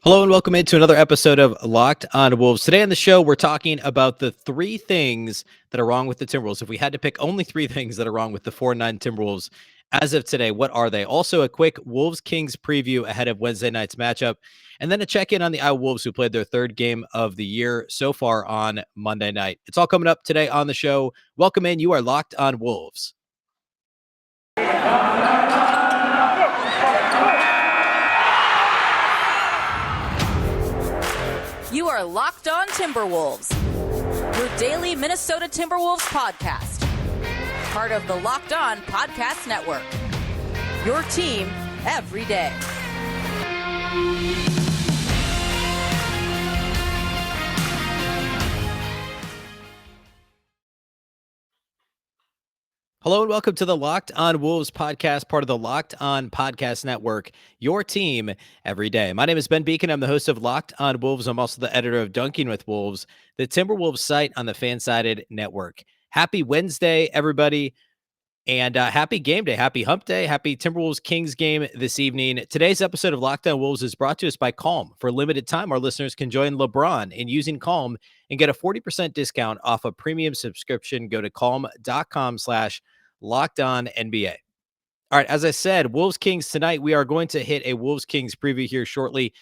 Hello and welcome into another episode of Locked on Wolves. Today on the show, we're talking about the three things that are wrong with the Timberwolves. If we had to pick only three things that are wrong with the 4-9 Timberwolves as of today, what are they? Also, a quick Wolves-Kings preview ahead of Wednesday night's matchup, and then a check-in on the Iowa Wolves, who played their third game of the year so far on Monday night. It's all coming up today on the show. Welcome in. You are Locked on Wolves. You are Locked on Timberwolves, your daily Minnesota Timberwolves podcast. Part of the Locked on Podcast Network. Your team every day. Hello and welcome to the Locked on Wolves podcast, part of the Locked on Podcast Network, your team every day. My name is Ben Beecken. I'm the host of Locked on Wolves. I'm also the editor of Dunking with Wolves, the Timberwolves site on the Fansided Network. Happy Wednesday, everybody, and happy game day, happy hump day, happy Timberwolves Kings game this evening. Today's episode of Locked on Wolves is brought to us by Calm. For a limited time, our listeners can join LeBron in using Calm and get a 40% discount off a premium subscription. Go to calm.com/LockedOnNBA. All right, as I said, Wolves Kings tonight. We are going to hit a Wolves Kings preview here shortly.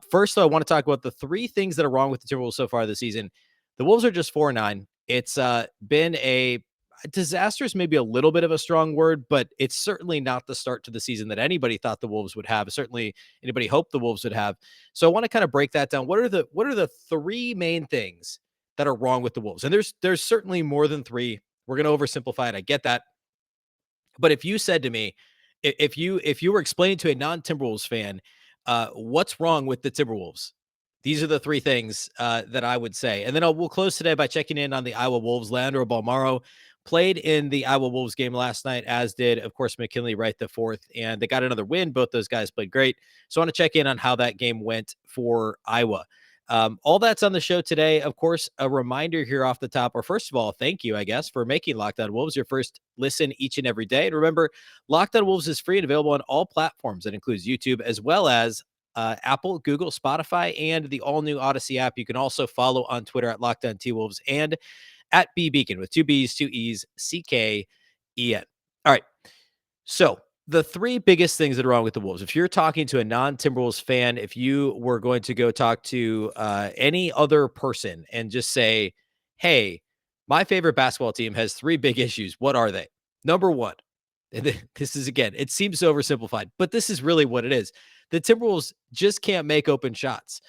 First, though, I want to talk about the three things that are wrong with the Timberwolves so far this season. The Wolves are just 4-9. It's been a disastrous, maybe a little bit of a strong word, but it's certainly not the start to the season that anybody thought the Wolves would have. Certainly, anybody hoped the Wolves would have. So I want to kind of break that down. What are the three main things that are wrong with the Wolves? And there's certainly more than three. We're going to oversimplify it. I get that. But if you said to me, if you were explaining to a non-Timberwolves fan, what's wrong with the Timberwolves, these are the three things that I would say. And then we'll close today by checking in on the Iowa Wolves. Leandro Bolmaro played in the Iowa Wolves game last night, as did, of course, McKinley, Wright the fourth, and they got another win. Both those guys played great. So I want to check in on how that game went for Iowa. All that's on the show today. Of course, a reminder here off the top, or first of all, thank you, I guess, for making Locked on Wolves your first listen each and every day. And remember, Locked on Wolves is free and available on all platforms. That includes YouTube, as well as Apple, Google, Spotify, and the all-new Odyssey app. You can also follow on Twitter at Locked on T-Wolves and at Beecken with two B's, two E's, C-K-E-N. All right. So the three biggest things that are wrong with the Wolves, if you're talking to a non-Timberwolves fan, if you were going to go talk to any other person and just say, hey, my favorite basketball team has three big issues, what are they? Number one, and this is, again, it seems oversimplified, but this is really what it is. The Timberwolves just can't make open shots.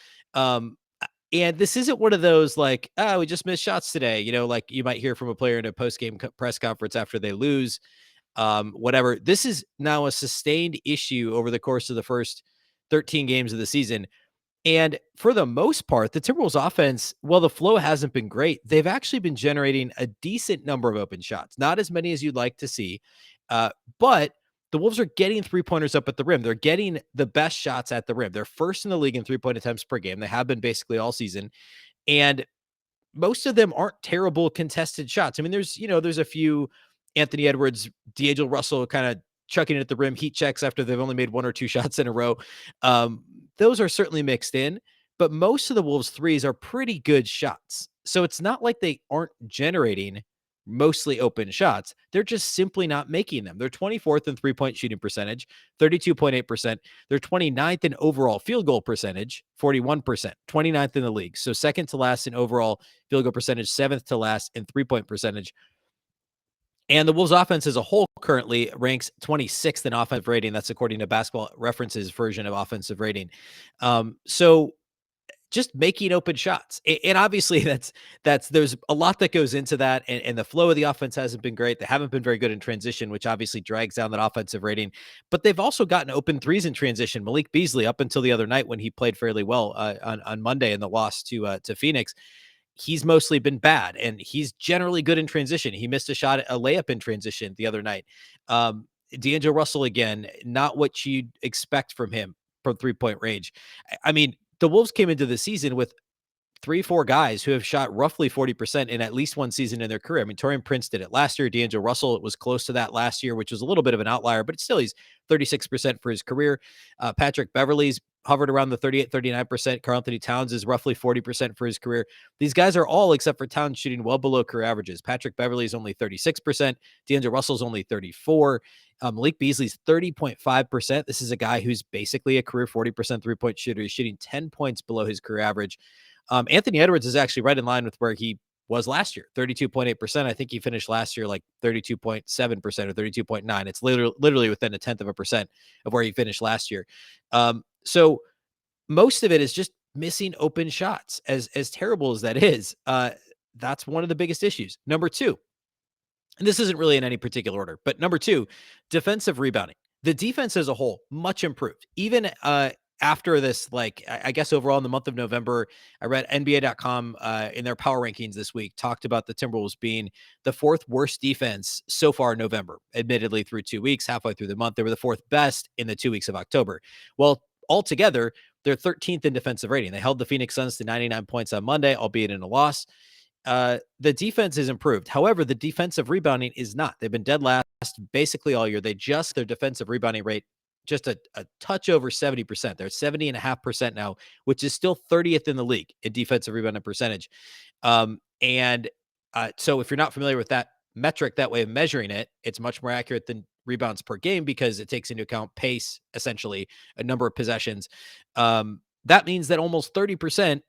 And this isn't one of those like, we just missed shots today. You know, like you might hear from a player in a post-game press conference after they lose. Whatever. This is now a sustained issue over the course of the first 13 games of the season. And for the most part, the Timberwolves offense, well, the flow hasn't been great. They've actually been generating a decent number of open shots, not as many as you'd like to see. But the Wolves are getting three-pointers up at the rim. They're getting the best shots at the rim. They're first in the league in three-point attempts per game. They have been basically all season. And most of them aren't terrible contested shots. I mean, there's a few Anthony Edwards, D'Angelo Russell kind of chucking it at the rim, heat checks after they've only made one or two shots in a row. Those are certainly mixed in, but most of the Wolves threes are pretty good shots. So it's not like they aren't generating mostly open shots. They're just simply not making them. They're 24th in three-point shooting percentage, 32.8%. They're 29th in overall field goal percentage, 41%, 29th in the league. So second to last in overall field goal percentage, seventh to last in three-point percentage. And the Wolves offense as a whole currently ranks 26th in offensive rating. That's according to Basketball Reference's version of offensive rating. So just making open shots. And obviously there's a lot that goes into that. And the flow of the offense hasn't been great. They haven't been very good in transition, which obviously drags down that offensive rating, but they've also gotten open threes in transition. Malik Beasley, up until the other night when he played fairly well on Monday in the loss to Phoenix, he's mostly been bad, and he's generally good in transition. He missed a layup in transition the other night. D'Angelo Russell, again, not what you'd expect from him from three-point range. I mean, the Wolves came into the season with 3-4 guys who have shot roughly 40% in at least one season in their career. I mean, Taurean Prince did it last year. D'Angelo Russell was close to that last year, which was a little bit of an outlier, but still he's 36% for his career. Patrick Beverley's hovered around the 38, 39%. Karl-Anthony Towns is roughly 40% for his career. These guys are all, except for Towns, shooting well below career averages. Patrick Beverley is only 36%. D'Angelo Russell's only 34%. Malik Beasley's 30.5%. This is a guy who's basically a career 40% three-point shooter. He's shooting 10 points below his career average. Anthony Edwards is actually right in line with where he was last year, 32.8%. I think he finished last year like 32.7% or 32.9. It's literally within a tenth of a percent of where he finished last year. So most of it is just missing open shots. As terrible as that is, that's one of the biggest issues. Number two, and this isn't really in any particular order, but number two, defensive rebounding. The defense as a whole, much improved. Even after this, like, I guess overall in the month of November, I read NBA.com in their power rankings this week talked about the Timberwolves being the fourth worst defense so far in November. Admittedly, through 2 weeks, halfway through the month, they were the fourth best in the 2 weeks of October. Well, altogether, they're 13th in defensive rating. They held the Phoenix Suns to 99 points on Monday, albeit in a loss. The defense is improved. However, the defensive rebounding is not. They've been dead last basically all year. They just their defensive rebounding rate just a touch over 70%. They're at 70.5% now, which is still 30th in the league in defensive rebounding percentage. So if you're not familiar with that metric, that way of measuring it, it's much more accurate than rebounds per game because it takes into account pace, essentially a number of possessions. That means that almost 30%.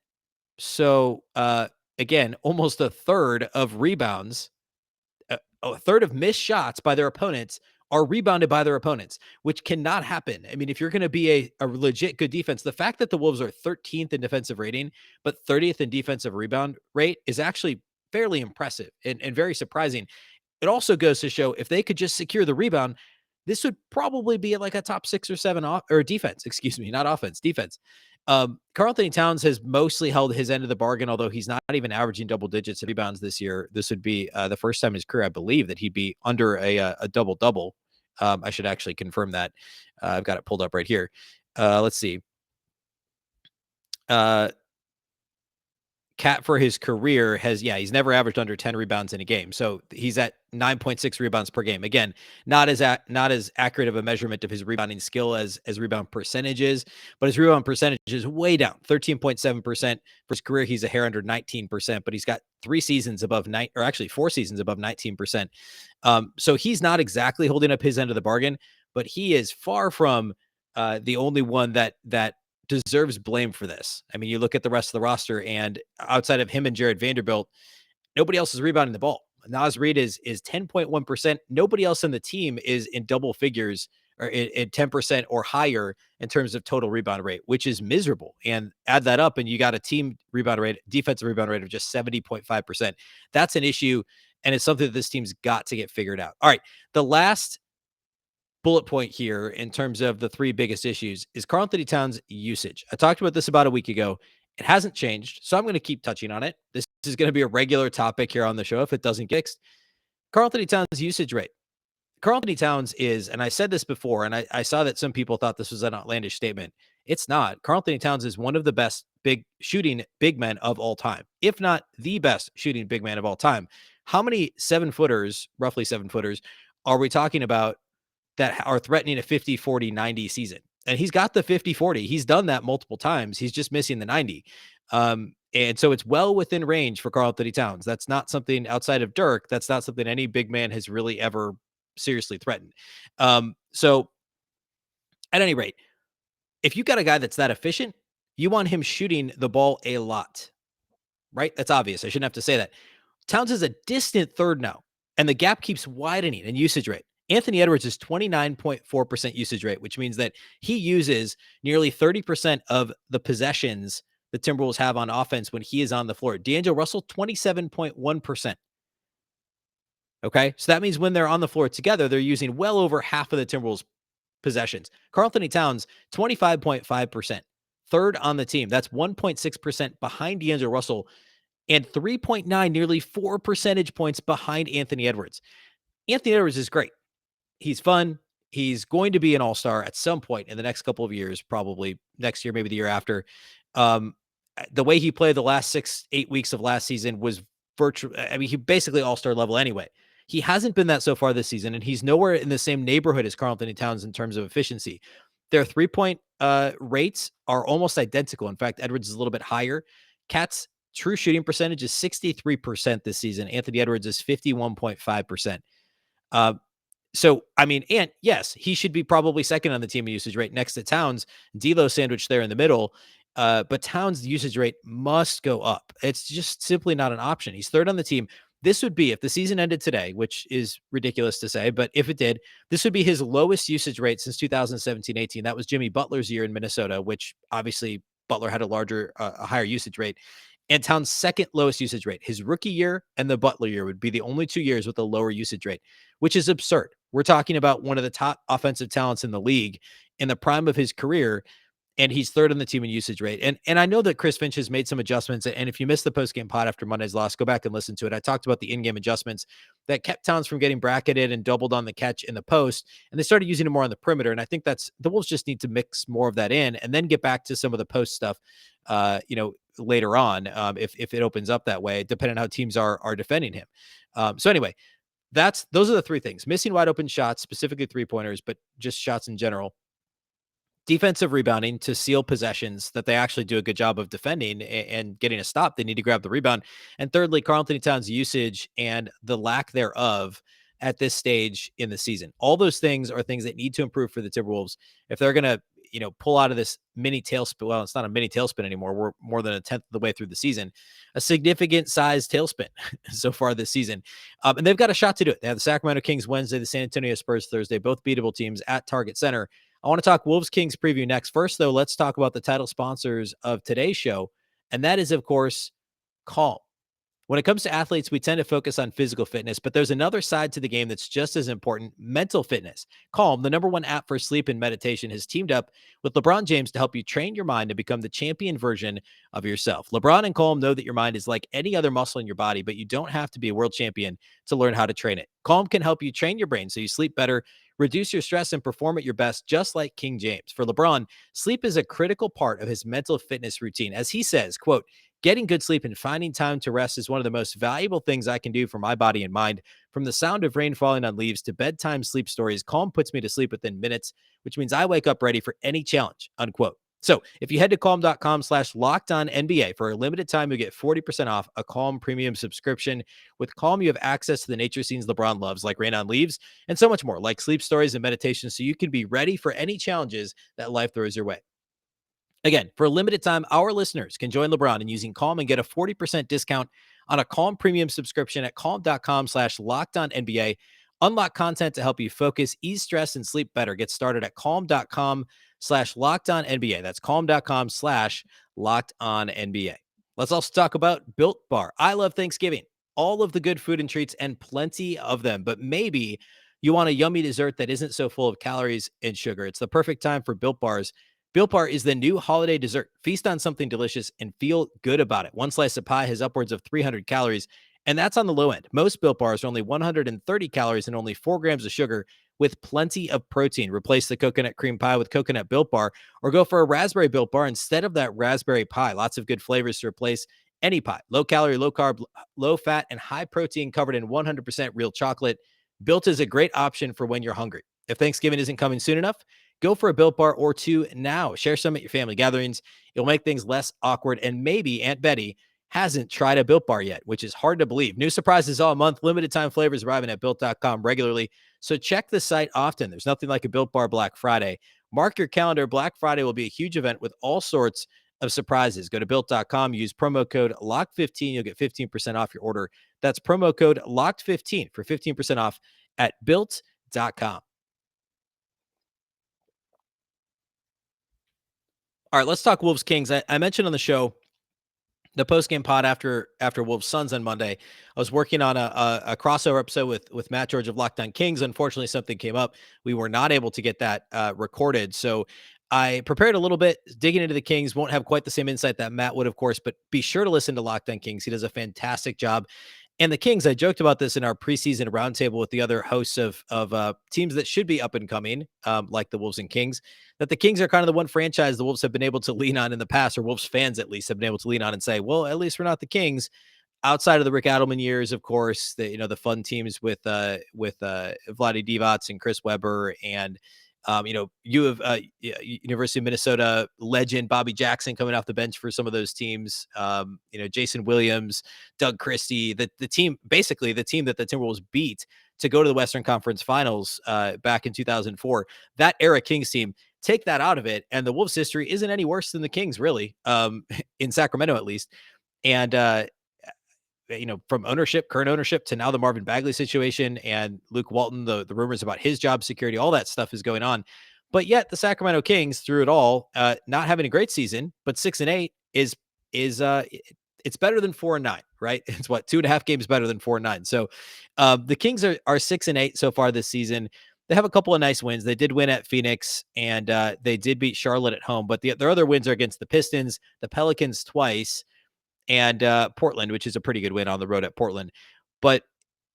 So, again, almost a third of rebounds, a third of missed shots by their opponents are rebounded by their opponents, which cannot happen. I mean, if you're going to be a legit good defense, the fact that the Wolves are 13th in defensive rating, but 30th in defensive rebound rate is actually fairly impressive and very surprising. It also goes to show if they could just secure the rebound, this would probably be like a top 6 or 7 or defense, excuse me, not offense, defense. Karl-Anthony Towns has mostly held his end of the bargain, although he's not even averaging double digits rebounds this year. This would be the first time in his career, I believe, that he'd be under a double-double. I should actually confirm that. I've got it pulled up right here. Let's see. Cat for his career he's never averaged under 10 rebounds in a game. So he's at 9.6 rebounds per game. Again, not as accurate of a measurement of his rebounding skill as rebound percentages, but his rebound percentage is way down, 13.7%. For his career, he's a hair under 19%, but he's got 4 seasons above 19%. So he's not exactly holding up his end of the bargain, but he is far from the only one that deserves blame for this. I mean, you look at the rest of the roster, and outside of him and Jared Vanderbilt, nobody else is rebounding the ball. Naz Reid is 10.1%. Nobody else in the team is in double figures or in 10% or higher in terms of total rebound rate, which is miserable. And add that up, and you got a team rebound rate, defensive rebound rate of just 70.5%. That's an issue, and it's something that this team's got to get figured out. All right, the last bullet point here in terms of the 3 biggest issues is Karl-Anthony Towns' usage. I talked about this about a week ago. It hasn't changed, so I'm going to keep touching on it. This is going to be a regular topic here on the show if it doesn't get fixed. Karl-Anthony Towns' usage rate. Karl-Anthony Towns is, and I said this before, and I saw that some people thought this was an outlandish statement. It's not. Karl-Anthony Towns is one of the best shooting big men of all time, if not the best shooting big man of all time. How many 7-footers, roughly 7-footers, are we talking about that are threatening a 50-40-90 season? And he's got the 50-40. He's done that multiple times. He's just missing the 90. And so it's well within range for Karl-Anthony Towns. That's not something outside of Dirk. That's not something any big man has really ever seriously threatened. So at any rate, if you got a guy that's that efficient, you want him shooting the ball a lot, right? That's obvious. I shouldn't have to say that. Towns is a distant third now, and the gap keeps widening in usage rate. Anthony Edwards is 29.4% usage rate, which means that he uses nearly 30% of the possessions the Timberwolves have on offense when he is on the floor. D'Angelo Russell, 27.1%. Okay, so that means when they're on the floor together, they're using well over half of the Timberwolves' possessions. Karl-Anthony Towns, 25.5%. Third on the team. That's 1.6% behind D'Angelo Russell and 3.9, nearly 4 percentage points behind Anthony Edwards. Anthony Edwards is great. He's fun. He's going to be an all-star at some point in the next couple of years, probably next year, maybe the year after. The way he played the last 6-8 weeks of last season was virtually, I mean, he basically all-star level anyway. He hasn't been that so far this season, and he's nowhere in the same neighborhood as Karl-Anthony Towns in terms of efficiency. Their three-point rates are almost identical. In fact, Edwards is a little bit higher. Cat's true shooting percentage is 63% this season. Anthony Edwards is 51.5%. Uh, so, I mean, and yes, he should be probably second on the team usage rate next to Towns. D'Lo sandwiched there in the middle. But Towns' usage rate must go up. It's just simply not an option. He's third on the team. This would be, if the season ended today, which is ridiculous to say, but if it did, this would be his lowest usage rate since 2017-18. That was Jimmy Butler's year in Minnesota, which obviously Butler had a higher usage rate. And Towns' second lowest usage rate. His rookie year and the Butler year would be the only 2 years with a lower usage rate, which is absurd. We're talking about one of the top offensive talents in the league in the prime of his career, and he's third on the team in usage rate. And I know that Chris Finch has made some adjustments. And if you missed the post-game pod after Monday's loss, go back and listen to it. I talked about the in-game adjustments that kept Towns from getting bracketed and doubled on the catch in the post. And they started using him more on the perimeter. And I think that's the Wolves just need to mix more of that in and then get back to some of the post stuff, later on, if it opens up that way, depending on how teams are defending him. So anyway, those are the three things: missing wide open shots, specifically 3-pointers, but just shots in general. Defensive rebounding to seal possessions that they actually do a good job of defending and getting a stop. They need to grab the rebound. And thirdly, Karl-Anthony Towns' usage and the lack thereof at this stage in the season. All those things are things that need to improve for the Timberwolves if they're going to, pull out of this mini tailspin. Well, it's not a mini tailspin anymore. We're more than a tenth of the way through the season, a significant size tailspin so far this season. And they've got a shot to do it. They have the Sacramento Kings Wednesday, the San Antonio Spurs Thursday, both beatable teams at Target Center. I want to talk Wolves Kings preview next. First, though, let's talk about the title sponsors of today's show. And that is, of course, Calm. When it comes to athletes, we tend to focus on physical fitness, but there's another side to the game that's just as important: mental fitness. Calm, the #1 app for sleep and meditation, has teamed up with LeBron James to help you train your mind to become the champion version of yourself. LeBron and Calm know that your mind is like any other muscle in your body, but you don't have to be a world champion to learn how to train it. Calm can help you train your brain so you sleep better, reduce your stress, and perform at your best, just like King James. For LeBron, sleep is a critical part of his mental fitness routine. As he says, quote, "Getting good sleep and finding time to rest is one of the most valuable things I can do for my body and mind. From the sound of rain falling on leaves to bedtime sleep stories, Calm puts me to sleep within minutes, which means I wake up ready for any challenge," unquote. So if you head to calm.com/lockedonnba for a limited time, you'll get 40% off a Calm premium subscription. With Calm, you have access to the nature scenes LeBron loves, like rain on leaves, and so much more, like sleep stories and meditation, so you can be ready for any challenges that life throws your way. Again, for a limited time, our listeners can join LeBron in using Calm and get a 40% discount on a Calm premium subscription at calm.com/lockedonnba. Unlock content to help you focus, ease stress, and sleep better. Get started at calm.com/lockedonnba. That's calm.com/lockedonnba. Let's also talk about Built Bar. I love Thanksgiving. All of the good food and treats, and plenty of them, but maybe you want a yummy dessert that isn't so full of calories and sugar. It's the perfect time for Built Bars. Built Bar is the new holiday dessert. Feast on something delicious and feel good about it. One slice of pie has upwards of 300 calories, and that's on the low end. Most Built Bars are only 130 calories and only 4 grams of sugar, with plenty of protein. Replace the coconut cream pie with coconut Built Bar, or go for a raspberry Built Bar instead of that raspberry pie. Lots of good flavors to replace any pie. Low calorie, low carb, low fat, and high protein, covered in 100% real chocolate. Built is a great option for when you're hungry. If Thanksgiving isn't coming soon enough, go for a Built Bar or two now. Share some at your family gatherings. It'll make things less awkward. And maybe Aunt Betty hasn't tried a Built Bar yet, which is hard to believe. New surprises all month. Limited time flavors arriving at Built.com regularly. So check the site often. There's nothing like a Built Bar Black Friday. Mark your calendar. Black Friday will be a huge event with all sorts of surprises. Go to Built.com. Use promo code LOCKED15. You'll get 15% off your order. That's promo code LOCKED15 for 15% off at Built.com. All right, let's talk Wolves Kings. I mentioned on the show, the post-game pod after Wolves Suns on Monday, I was working on a crossover episode with Matt George of Locked On Kings. Unfortunately, something came up. We were not able to get that recorded. So I prepared a little bit, digging into the Kings. Won't have quite the same insight that Matt would, of course, but be sure to listen to Locked On Kings. He does a fantastic job. And the Kings, I joked about this in our preseason roundtable with the other hosts of teams that should be up and coming, like the Wolves and Kings, that the Kings are kind of the one franchise the Wolves have been able to lean on in the past, or Wolves fans at least have been able to lean on and say, well, at least we're not the Kings. Outside of the Rick Adelman years, of course, the fun teams with Vlade Divac and Chris Webber and You have University of Minnesota legend Bobby Jackson coming off the bench for some of those teams. Jason Williams, Doug Christie, the team, basically the team that the Timberwolves beat to go to the Western Conference Finals back in 2004. That era Kings team, take that out of it, and the Wolves' history isn't any worse than the Kings, really, in Sacramento at least. And from current ownership to now the Marvin Bagley situation and Luke Walton, the rumors about his job security, all that stuff is going on. But yet the Sacramento Kings, through it all, not having a great season, but 6-8 is it's better than 4-9, right? It's 2.5 games better than 4-9. So the Kings are 6-8 so far this season. They have a couple of nice wins. They did win at Phoenix, and they did beat Charlotte at home. But their other wins are against the Pistons, the Pelicans twice, and Portland, which is a pretty good win on the road at Portland. But,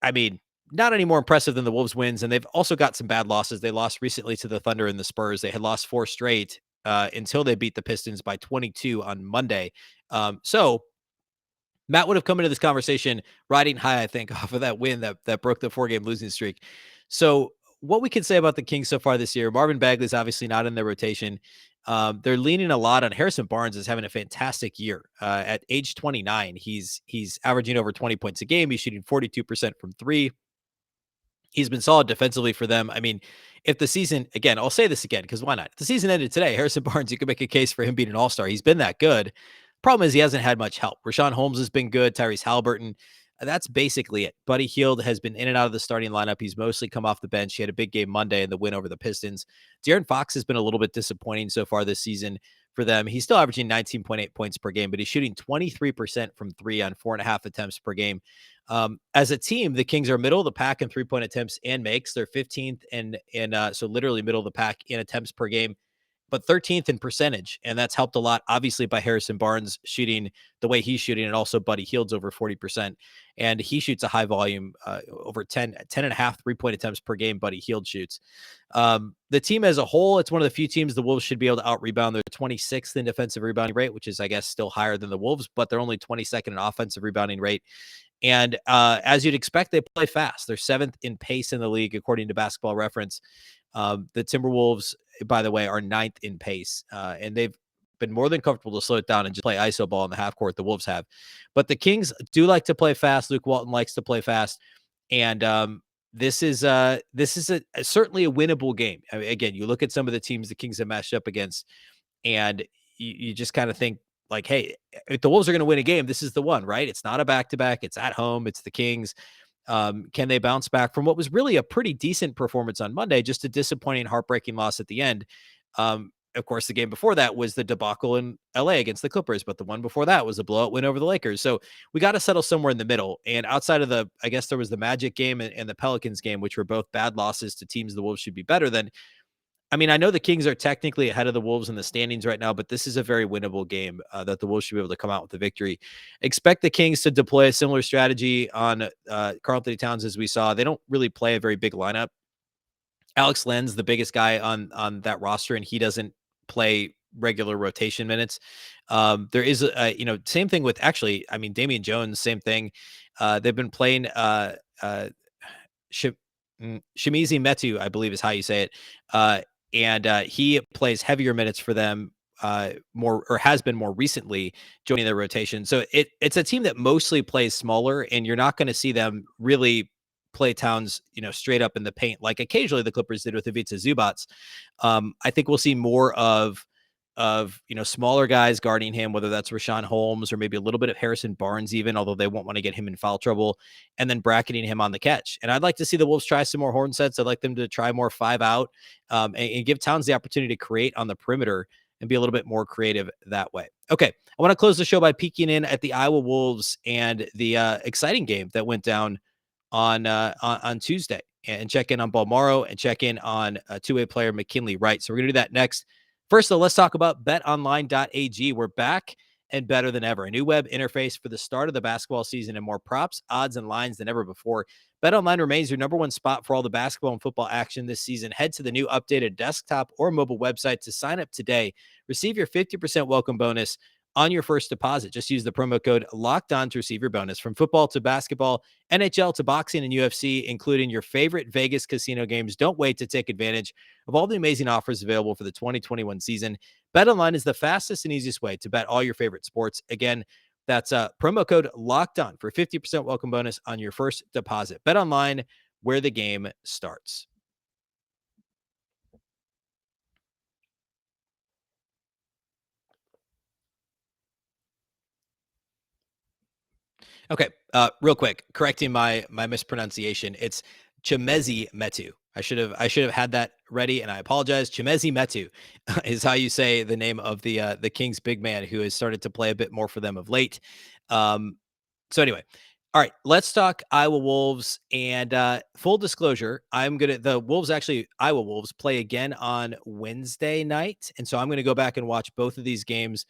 I mean, not any more impressive than the Wolves wins, and they've also got some bad losses. They lost recently to the Thunder and the Spurs. They had lost 4 straight until they beat the Pistons by 22 on Monday. So Matt would have come into this conversation riding high, I think, off of that win that broke the 4-game losing streak. So what we can say about the Kings so far this year, Marvin Bagley is obviously not in their rotation. They're leaning a lot on Harrison Barnes is having a fantastic year. At age 29, he's averaging over 20 points a game. He's shooting 42% from 3. He's been solid defensively for them. I mean, if the season, again, I'll say this again, because why not? If the season ended today, Harrison Barnes, you could make a case for him being an all-star. He's been that good. Problem is he hasn't had much help. Rashawn Holmes has been good. Tyrese Halliburton. That's basically it. Buddy Hield has been in and out of the starting lineup. He's mostly come off the bench. He had a big game Monday in the win over the Pistons. De'Aaron Fox has been a little bit disappointing so far this season for them. He's still averaging 19.8 points per game, but he's shooting 23% from 3 on 4.5 attempts per game. As a team, the Kings are middle of the pack in 3-point attempts and makes. They're 15th and so literally middle of the pack in attempts per game, but 13th in percentage. And that's helped a lot, obviously, by Harrison Barnes shooting the way he's shooting, and also Buddy Hield's over 40%. And he shoots a high volume, over 10 and a half 3-point attempts per game. Buddy Hield shoots. The team as a whole, it's one of the few teams the Wolves should be able to out rebound. They're 26th in defensive rebounding rate, which is, I guess, still higher than the Wolves, but they're only 22nd in offensive rebounding rate. And as you'd expect, they play fast. They're 7th in pace in the league, according to Basketball Reference. The Timberwolves, by the way, are 9th in pace, and they've been more than comfortable to slow it down and just play iso ball in the half court. The Wolves have, but the Kings do like to play fast. Luke Walton likes to play fast, and this is certainly a winnable game. I mean, again, you look at some of the teams the Kings have matched up against, and you just kind of think like, hey, if the Wolves are going to win a game, this is the one, right? It's not a back-to-back. It's at home. It's the Kings. Can they bounce back from what was really a pretty decent performance on Monday, just a disappointing, heartbreaking loss at the end? Of course, the game before that was the debacle in LA against the Clippers, but the one before that was a blowout win over the Lakers. So we got to settle somewhere in the middle. And outside of I guess there was the Magic game and the Pelicans game, which were both bad losses to teams the Wolves should be better than. I mean, I know the Kings are technically ahead of the Wolves in the standings right now, but this is a very winnable game that the Wolves should be able to come out with a victory. Expect the Kings to deploy a similar strategy on Karl-Anthony Towns as we saw. They don't really play a very big lineup. Alex Len's the biggest guy on that roster, and he doesn't play regular rotation minutes. There is same thing with Damian Jones, same thing. They've been playing Shimizi Metu, I believe is how you say it. And he plays heavier minutes for them more, or has been more recently, joining their rotation. So it's a team that mostly plays smaller, and you're not going to see them really play Towns, straight up in the paint like occasionally the Clippers did with Ivica Zubats. I think we'll see more of smaller guys guarding him, whether that's Rashawn Holmes or maybe a little bit of Harrison Barnes even, although they won't want to get him in foul trouble, and then bracketing him on the catch. And I'd like to see the Wolves try some more horn sets. I'd like them to try more 5 out and give Towns the opportunity to create on the perimeter and be a little bit more creative that way. Okay, I want to close the show by peeking in at the Iowa Wolves and the exciting game that went down on Tuesday, and check in on Bolmaro and check in on two-way player McKinley Wright. So we're going to do that next. First, though, let's talk about betonline.ag. We're back and better than ever. A new web interface for the start of the basketball season and more props, odds, and lines than ever before. BetOnline remains your number one spot for all the basketball and football action this season. Head to the new updated desktop or mobile website to sign up today. Receive your 50% welcome bonus on your first deposit. Just use the promo code Locked On to receive your bonus. From football to basketball, NHL to boxing and UFC, including your favorite Vegas casino games. Don't wait to take advantage of all the amazing offers available for the 2021 season. BetOnline is the fastest and easiest way to bet all your favorite sports. Again, that's promo code Locked On for 50% welcome bonus on your first deposit. BetOnline, where the game starts. Okay, real quick, correcting my mispronunciation. It's Chimezi Metu. I should have had that ready, and I apologize. Chimezi Metu is how you say the name of the Kings big man who has started to play a bit more for them of late. Um, so anyway, all right, let's talk Iowa Wolves. And full disclosure, the Wolves Iowa Wolves play again on Wednesday night, and so I'm gonna go back and watch both of these games.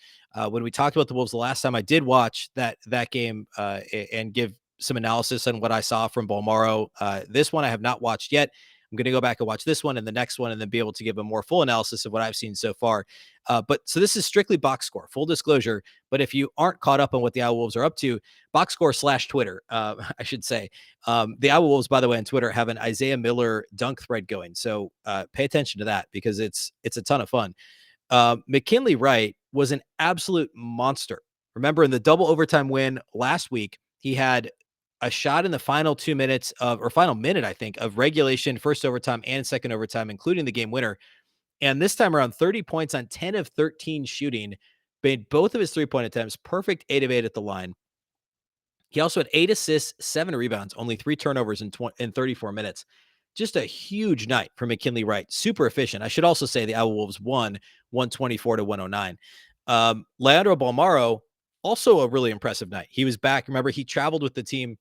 When we talked about the Wolves the last time, I did watch that game and give some analysis on what I saw from Bolmaro. This one I have not watched yet. I'm going to go back and watch this one and the next one, and then be able to give a more full analysis of what I've seen so far. But so this is strictly box score, full disclosure. But if you aren't caught up on what the Iowa Wolves are up to, box score / Twitter, I should say. The Iowa Wolves, by the way, on Twitter have an Isaiah Miller dunk thread going. So pay attention to that because it's a ton of fun. McKinley Wright was an absolute monster. Remember, in the double overtime win last week, he had a shot in the final 2 minutes or final minute, I think, of regulation, first overtime and second overtime, including the game winner. And this time around, 30 points on 10 of 13 shooting, made both of his 3-point attempts, perfect 8 of 8 at the line. He also had 8 assists, 7 rebounds, only 3 turnovers in 34 minutes. Just a huge night for McKinley Wright. Super efficient. I should also say the Iowa Wolves won 124-109. Leandro Bolmaro, also a really impressive night. He was back. Remember, he traveled with the team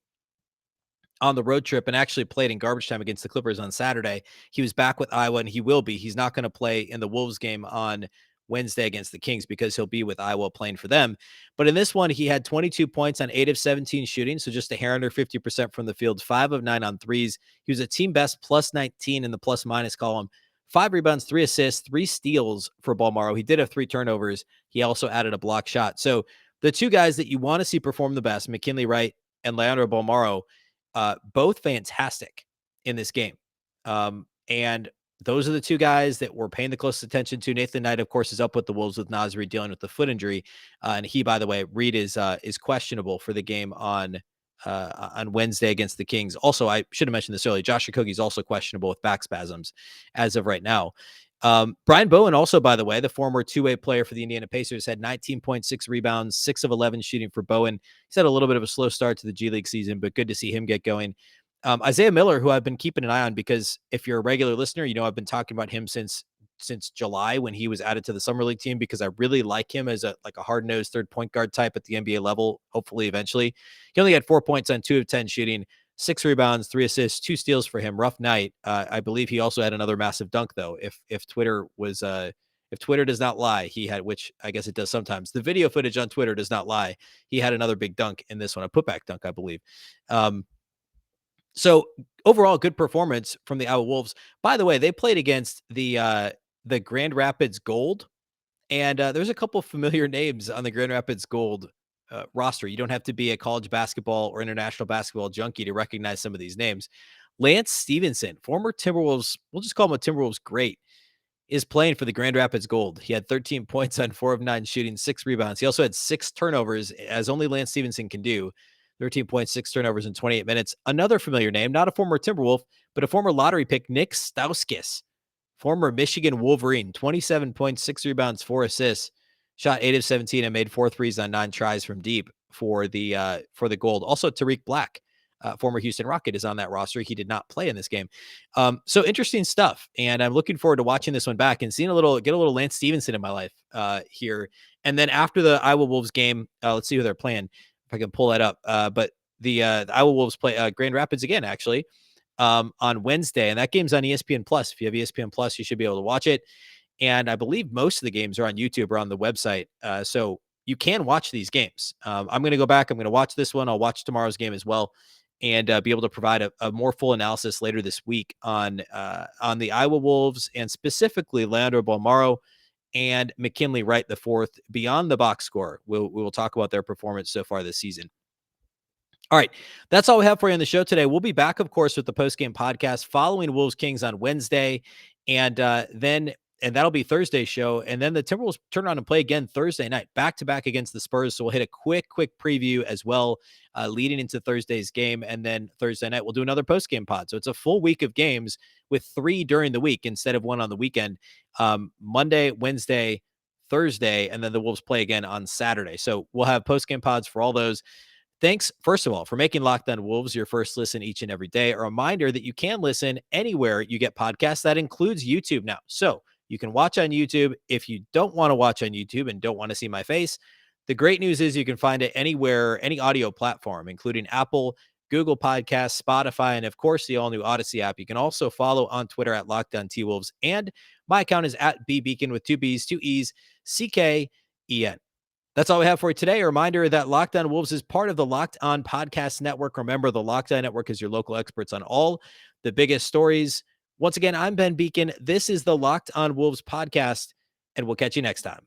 on the road trip and actually played in garbage time against the Clippers on Saturday. He was back with Iowa, and he will be. He's not going to play in the Wolves game on Wednesday against the Kings because he'll be with Iowa playing for them. But in this one, he had 22 points on 8 of 17 shooting, so just a hair under 50% from the field, 5 of 9 on threes. He was a team best plus 19 in the plus minus column. 5 rebounds, 3 assists, 3 steals for Bolmaro. He did have 3 turnovers. He also added a block shot. So the two guys that you want to see perform the best, McKinley Wright and Leandro Bolmaro, both fantastic in this game. And those are the two guys that we're paying the closest attention to. Nathan Knight, of course, is up with the Wolves with Naz Reid dealing with the foot injury. And he, by the way, Reid is questionable for the game on Wednesday against the Kings. Also, I should have mentioned this earlier. Josh Okogie is also questionable with back spasms as of right now. Brian Bowen also, by the way, the former two-way player for the Indiana Pacers, had 19.6 rebounds, 6 of 11 shooting for Bowen. He's had a little bit of a slow start to the G League season, but good to see him get going. Isaiah Miller, who I've been keeping an eye on because if you're a regular listener, you know I've been talking about him since July when he was added to the Summer League team because I really like him as a hard-nosed third point guard type at the NBA level, hopefully eventually. He only had 4 points on 2 of 10 shooting, 6 rebounds, 3 assists, 2 steals for him. Rough night. I believe he also had another massive dunk though. If Twitter does not lie, he had, which I guess it does sometimes. The video footage on Twitter does not lie. He had another big dunk in this one, a putback dunk, I believe. So overall, good performance from the Iowa Wolves. By the way, they played against the Grand Rapids Gold, and there's a couple familiar names on the Grand Rapids Gold roster. You don't have to be a college basketball or international basketball junkie to recognize some of these names. Lance Stevenson, former Timberwolves, we'll just call him a Timberwolves great, is playing for the Grand Rapids Gold. He had 13 points on 4 of 9 shooting, 6 rebounds. He also had 6 turnovers, as only Lance Stevenson can do. 13.6 turnovers in 28 minutes. Another familiar name, not a former Timberwolf, but a former lottery pick, Nick Stauskas, former Michigan Wolverine, 27.6 rebounds, 4 assists, shot 8 of 17 and made 4 threes on 9 tries from deep for the Gold. Also, Tariq Black, former Houston Rocket, is on that roster. He did not play in this game. So interesting stuff. And I'm looking forward to watching this one back and seeing get a little Lance Stevenson in my life here. And then after the Iowa Wolves game, let's see who they're playing. If I can pull that up. But the Iowa Wolves play Grand Rapids again, actually, on Wednesday. And that game's on ESPN Plus. If you have ESPN Plus, you should be able to watch it. And I believe most of the games are on YouTube or on the website. So you can watch these games. I'm going to go back. I'm going to watch this one. I'll watch tomorrow's game as well and be able to provide a more full analysis later this week on the Iowa Wolves and specifically Leandro Bolmaro and McKinley Wright the fourth beyond the box score. We will talk about their performance so far this season. All right, that's all we have for you on the show today. We'll be back, of course, with the post-game podcast following Wolves Kings on Wednesday, and that'll be Thursday's show. And then the Timberwolves turn on and play again Thursday night, back-to-back against the Spurs. So we'll hit a quick preview as well, leading into Thursday's game. And then Thursday night, we'll do another post-game pod. So it's a full week of games with 3 during the week instead of 1 on the weekend. Monday, Wednesday, Thursday, and then the Wolves play again on Saturday. So we'll have post-game pods for all those. Thanks, first of all, for making Locked On Wolves your first listen each and every day. A reminder that you can listen anywhere you get podcasts. That includes YouTube now. So you can watch on YouTube. If you don't want to watch on YouTube and don't want to see my face, the great news is you can find it anywhere, any audio platform, including Apple, Google Podcasts, Spotify, and of course, the all-new Odyssey app. You can also follow on Twitter at Locked On T-Wolves, and my account is at Beecken with 2 B's, 2 E's, CKEN. That's all we have for you today. A reminder that Locked On Wolves is part of the Locked On Podcast Network. Remember, the Locked On Network is your local experts on all the biggest stories. Once again, I'm Ben Beecken. This is the Locked On Wolves podcast, and we'll catch you next time.